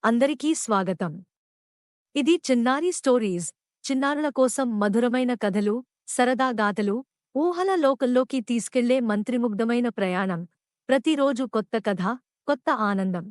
అందరికీ స్వాగతం. ఇది చిన్నారి స్టోరీస్. చిన్నారుల కోసం మధురమైన కథలు, సరదా గాథలు, ఊహల లోకంలోకి తీసుకెళ్లే మంత్రిముగ్ధమైన ప్రయాణం. ప్రతిరోజు కొత్త కథ, కొత్త ఆనందం.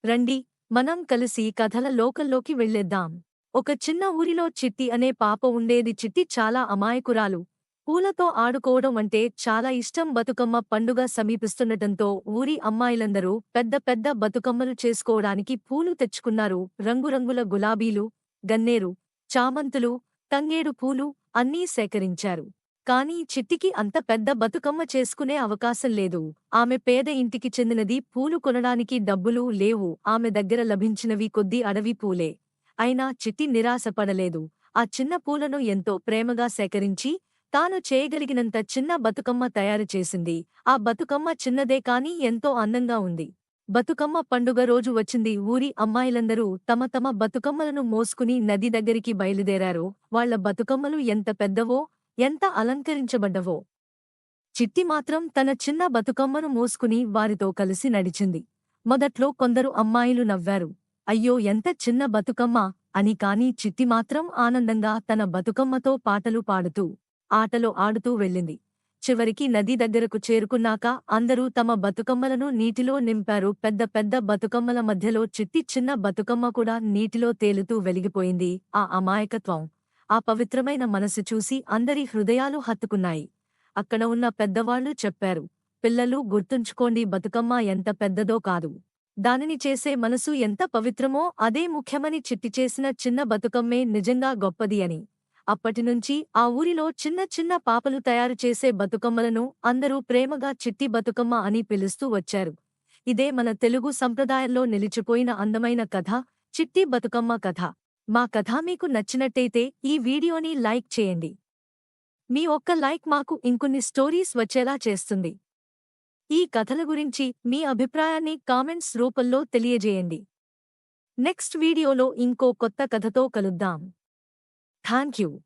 రండి, మనం కలిసి కథల లోకంలోకి వెళ్ళేద్దాం. ఒక చిన్న ఊరిలో చిట్టి అనే పాప ఉండేది. చిట్టి చాలా అమాయకురాలు. పూలతో ఆడుకోవడం అంటే చాలా ఇష్టం. బతుకమ్మ పండుగ సమీపిస్తుండటంతో ఊరి అమ్మాయిలందరూ పెద్ద పెద్ద బతుకమ్మలు చేసుకోవడానికి పూలు తెచ్చుకున్నారు. రంగురంగుల గులాబీలు, గన్నేరు, చామంతులు, తంగేడు పూలు అన్నీ సేకరించారు. కానీ చిట్టికి అంత పెద్ద బతుకమ్మ చేసుకునే అవకాశం లేదు. ఆమె పేద ఇంటికి చెందినది. పూలు కొనడానికి డబ్బులు లేవు. ఆమె దగ్గర లభించినవి కొద్ది అడవి పూలే. అయినా చిట్టి నిరాశపడలేదు. ఆ చిన్న పూలను ఎంతో ప్రేమగా సేకరించి తాను చేయగలిగినంత చిన్న బతుకమ్మ తయారు చేసింది. ఆ బతుకమ్మ చిన్నదే కాని ఎంతో అందంగా ఉంది. బతుకమ్మ పండుగ రోజు వచ్చింది. ఊరి అమ్మాయిలందరూ తమ తమ బతుకమ్మలను మోసుకుని నది దగ్గరికి బయలుదేరారు. వాళ్ల బతుకమ్మలు ఎంత పెద్దవో, ఎంత అలంకరించబడ్డవో! చిట్టి మాత్రం తన చిన్న బతుకమ్మను మోసుకుని వారితో కలిసి నడిచింది. మొదట్లో కొందరు అమ్మాయిలు నవ్వారు. అయ్యో, ఎంత చిన్న బతుకమ్మ అని. కాని చిట్టి మాత్రం ఆనందంగా తన బతుకమ్మతో పాటలు పాడుతూ, ఆటలో ఆడుతూ వెళ్ళింది. చివరికి నది దగ్గరకు చేరుకున్నాక అందరూ తమ బతుకమ్మలను నీటిలో నింపారు. పెద్ద పెద్ద బతుకమ్మల మధ్యలో చిట్టి చిన్న బతుకమ్మ కూడా నీటిలో తేలుతూ వెలిగిపోయింది. ఆ అమాయకత్వం, ఆ పవిత్రమైన మనసు చూసి అందరి హృదయాలు హత్తుకున్నాయి. అక్కడ ఉన్న పెద్దవాళ్లు చెప్పారు, పిల్లలు గుర్తుంచుకోండి, బతుకమ్మ ఎంత పెద్దదో కాదు, దానిని చేసే మనసు ఎంత పవిత్రమో అదే ముఖ్యమని. చిట్టి చేసిన చిన్న బతుకమ్మే నిజంగా గొప్పది అని. అప్పటినుంచి ఆ ఊరిలో చిన్న చిన్న పాపలు తయారు చేసే బతుకమ్మలను అందరూ ప్రేమగా చిట్టి బతుకమ్మ అని పిలుస్తూ వచ్చారు. ఇదే మన తెలుగు సంప్రదాయంలో నిలిచిపోయిన అందమైన కథ, చిట్టి బతుకమ్మ కథ. మా కథ మీకు నచ్చినట్టయితే ఈ వీడియోని లైక్ చేయండి. మీ ఒక్క లైక్ మాకు ఇంకొన్ని స్టోరీస్ వచ్చేలా చేస్తుంది. ఈ కథల గురించి మీ అభిప్రాయాన్ని కామెంట్స్ రూపంలో తెలియజేయండి. నెక్స్ట్ వీడియోలో ఇంకో కొత్త కథతో కలుద్దాం. థాంక్యూ.